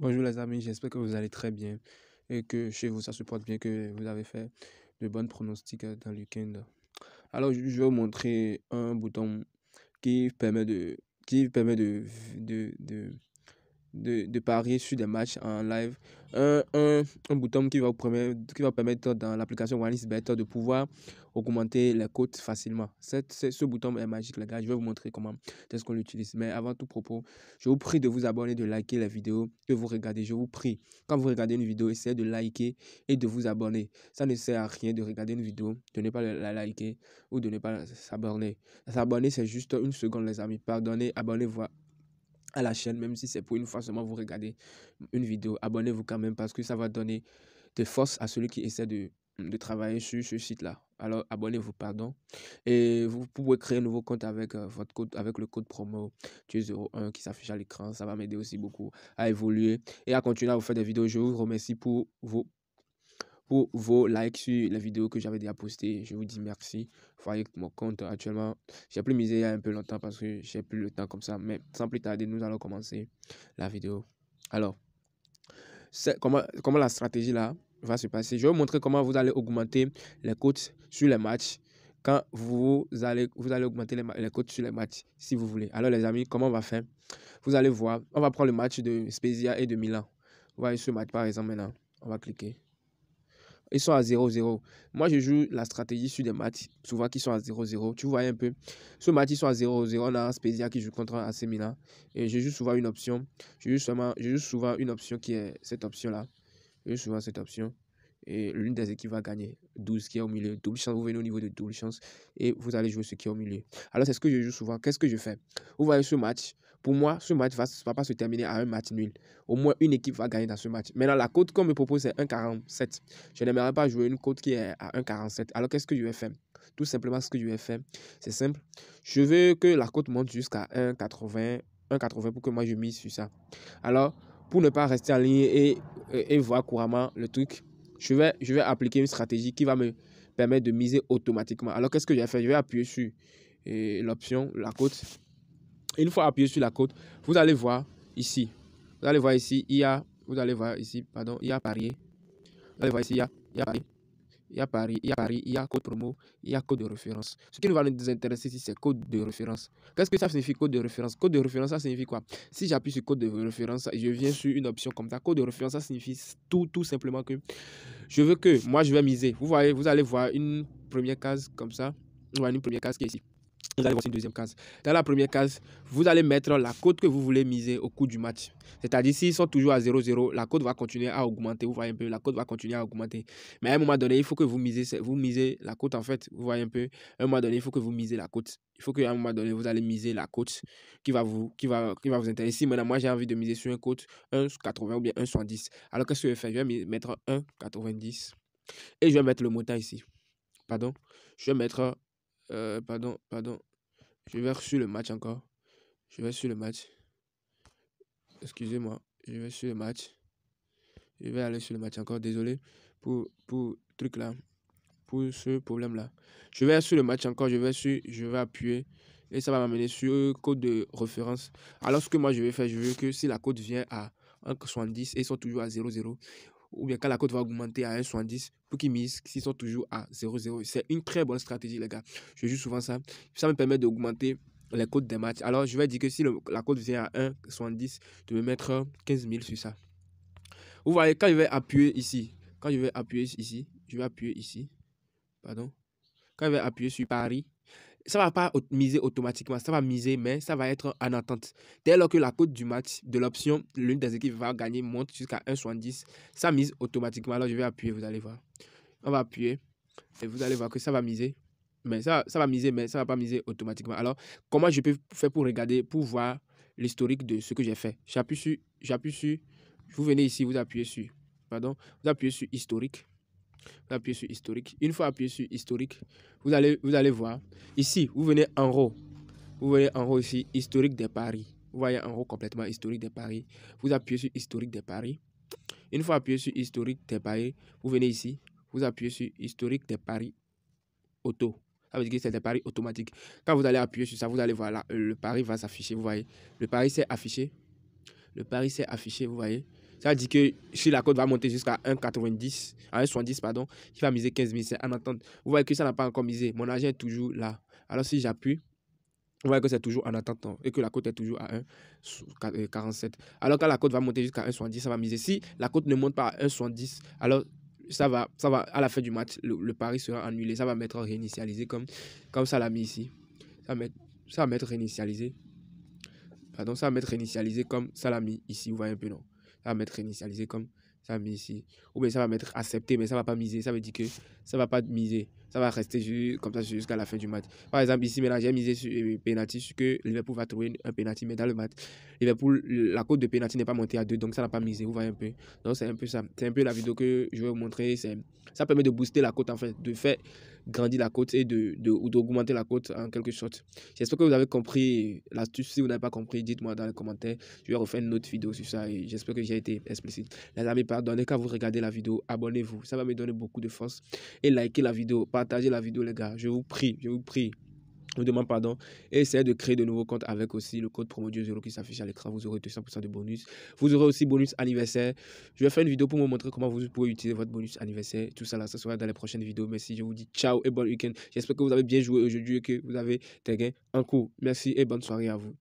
Bonjour les amis, j'espère que vous allez très bien et que chez vous ça se porte bien, que vous avez fait de bonnes pronostics dans le week-end. Alors je vais vous montrer un bouton qui permet de, de, de parier sur des matchs en live. Un bouton qui va permettre dans l'application OneXBet de pouvoir augmenter les cotes facilement. Ce bouton est magique, les gars. Je vais vous montrer comment est-ce qu'on l'utilise. Mais avant tout propos, je vous prie de vous abonner, de liker les vidéos que vous regardez. Je vous prie, quand vous regardez une vidéo, essayez de liker et de vous abonner. Ça ne sert à rien de regarder une vidéo, de ne pas la liker ou de ne pas s'abonner. S'abonner, c'est juste une seconde, les amis. Pardonnez, abonnez-vous à la chaîne, même si c'est pour une fois seulement vous regardez une vidéo. Abonnez-vous quand même parce que ça va donner de force à celui qui essaie de travailler sur ce site-là. Alors, abonnez-vous, pardon. Et vous pouvez créer un nouveau compte avec votre code, avec le code promo TUE01 qui s'affiche à l'écran. Ça va m'aider aussi beaucoup à évoluer et à continuer à vous faire des vidéos. Je vous remercie pour vos likes sur les vidéos que j'avais déjà postées. Je vous dis merci. Vous voyez que mon compte actuellement, j'ai plus misé il y a un peu longtemps parce que j'ai plus le temps comme ça. Mais sans plus tarder, nous allons commencer la vidéo. Alors, comment la stratégie là va se passer. Je vais vous montrer comment vous allez augmenter les cotes sur les matchs. Quand vous allez augmenter les cotes sur les matchs, si vous voulez. Alors les amis, comment on va faire? Vous allez voir, on va prendre le match de Spezia et de Milan. Vous voyez ce match par exemple maintenant. On va cliquer. Ils sont à 0-0. Moi, je joue la stratégie sur des matchs, souvent qui sont à 0-0. Tu vois un peu. Ce match, ils sont à 0-0. On a un Spezia qui joue contre un AC Milan. Et je joue souvent une option. Je joue souvent une option qui est cette option-là. Je joue souvent cette option. Et l'une des équipes va gagner. 12 qui est au milieu. Double chance. Vous venez au niveau de double chance. Et vous allez jouer ce qui est au milieu. Alors, c'est ce que je joue souvent. Qu'est-ce que je fais? Vous voyez ce match. Pour moi, ce match ne va pas se terminer à un match nul. Au moins, une équipe va gagner dans ce match. Maintenant, la cote qu'on me propose, c'est 1,47. Je n'aimerais pas jouer une cote qui est à 1,47. Alors, qu'est-ce que je vais faire? Tout simplement, ce que je vais faire, c'est simple. Je veux que la cote monte jusqu'à 1,80. 1,80 pour que moi, je mise sur ça. Alors, pour ne pas rester en ligne et voir couramment le truc, je vais appliquer une stratégie qui va me permettre de miser automatiquement. Alors, qu'est-ce que je vais faire? Je vais appuyer sur l'option, la cote. Une fois appuyé sur la cote, vous allez voir ici. Vous allez voir ici, il y a parier. Vous allez voir ici, il y a parier. Il y a Paris, il y a code promo, il y a code de référence. Ce qui nous va nous intéresser ici, c'est code de référence. Qu'est-ce que ça signifie code de référence? Code de référence, ça signifie quoi? Si j'appuie sur code de référence, je viens sur une option comme ça. Code de référence, ça signifie tout simplement que je veux que moi je vais miser. Vous voyez, vous allez voir une première case comme ça. Voilà une première case qui est ici. Vous allez voir une deuxième case. Dans la première case, vous allez mettre la cote que vous voulez miser au cours du match. C'est-à-dire, s'ils sont toujours à 0-0, la cote va continuer à augmenter. Vous voyez un peu, la cote va continuer à augmenter. Mais à un moment donné, il faut que vous misez la cote en fait. Vous voyez un peu, à un moment donné, il faut que vous misez la cote. Il faut qu'à un moment donné, vous allez miser la cote qui va vous intéresser. Maintenant, moi, j'ai envie de miser sur une cote 1,80 ou bien 1,70. Alors, qu'est-ce que je vais faire? Je vais mettre 1,90 et je vais mettre le montant ici. Pardon. Je vais mettre pardon. Je vais sur le match encore. Je vais sur le match. Excusez-moi. Je vais sur le match. Je vais aller sur le match encore. Désolé pour truc là. Pour ce problème là. Je vais sur le match encore. Je vais appuyer. Et ça va m'amener sur code de référence. Alors ce que moi je vais faire, je veux que si la cote vient à 1,70 et ils sont toujours à 0,0. Ou bien quand la cote va augmenter à 1,70 pour qu'ils misent s'ils sont toujours à 0,0. C'est une très bonne stratégie, les gars. Je joue souvent ça. Ça me permet d'augmenter les cotes des matchs. Alors, je vais dire que si la cote vient à 1,70, je vais mettre 15 000 sur ça. Vous voyez, quand je vais appuyer ici, je vais appuyer ici, pardon. Quand je vais appuyer sur Paris, ça ne va pas miser automatiquement, ça va miser, mais ça va être en attente. Dès lors que la cote du match de l'option, l'une des équipes va gagner, monte jusqu'à 1,70, ça mise automatiquement. Alors je vais appuyer, vous allez voir. On va appuyer et vous allez voir que ça va miser. Mais ça va miser, mais ça ne va pas miser automatiquement. Alors, comment je peux faire pour regarder, pour voir l'historique de ce que j'ai fait? J'appuie sur, vous venez ici, vous appuyez sur, vous appuyez sur historique. Vous appuyez sur historique. Une fois appuyé sur historique, vous allez voir. Ici, vous venez en haut. Vous voyez en haut ici, historique des paris. Vous voyez en haut complètement historique des paris. Vous appuyez sur historique des paris. Une fois appuyé sur historique des paris, vous venez ici. Vous appuyez sur historique des paris auto. Ça veut dire que c'est des paris automatiques. Quand vous allez appuyer sur ça, vous allez voir là, le pari va s'afficher. Vous voyez, le pari s'est affiché. Le pari s'est affiché, vous voyez. Ça dit que si la cote va monter jusqu'à 1,90, à 1,70, pardon, il va miser 15 000, c'est en attente. Vous voyez que ça n'a pas encore misé. Mon argent est toujours là. Alors si j'appuie, vous voyez que c'est toujours en attente et que la cote est toujours à 1,47. Alors quand la cote va monter jusqu'à 1,70, ça va miser. Si la cote ne monte pas à 1,70, alors ça va, à la fin du match, le pari sera annulé. Ça va mettre réinitialisé comme ça l'a mis ici. Ça va mettre réinitialisé. Pardon, ça va mettre réinitialisé comme ça l'a mis ici. Vous voyez un peu, non? Ça va mettre réinitialisé comme ça l'a mis ici. Ou bien ça va mettre accepté, mais ça ne va pas miser. Ça veut dire que ça ne va pas miser. Ça va rester comme ça jusqu'à la fin du match. Par exemple, ici, maintenant, j'ai misé sur penalty, sur que Liverpool va trouver un penalty, mais dans le match, Liverpool, la cote de penalty n'est pas montée à 2, donc ça n'a pas misé. Vous voyez un peu. Donc, c'est un peu ça. C'est un peu la vidéo que je vais vous montrer. Ça permet de booster la cote, en fait, de faire grandir la cote et d'augmenter la cote en quelque sorte. J'espère que vous avez compris l'astuce. Si vous n'avez pas compris, dites-moi dans les commentaires. Je vais refaire une autre vidéo sur ça et j'espère que j'ai été explicite. Les amis, pardonnez quand vous regardez la vidéo, abonnez-vous. Ça va me donner beaucoup de force. Et likez la vidéo, partagez la vidéo, les gars. Je vous prie, je vous prie. Je vous demande pardon. Et essayez de créer de nouveaux comptes avec aussi le code promo0 qui s'affiche à l'écran. Vous aurez 200% de bonus. Vous aurez aussi bonus anniversaire. Je vais faire une vidéo pour vous montrer comment vous pouvez utiliser votre bonus anniversaire. Tout ça là, ça sera dans les prochaines vidéos. Merci, je vous dis ciao et bon week-end. J'espère que vous avez bien joué aujourd'hui et que vous avez des gains en cours. Merci et bonne soirée à vous.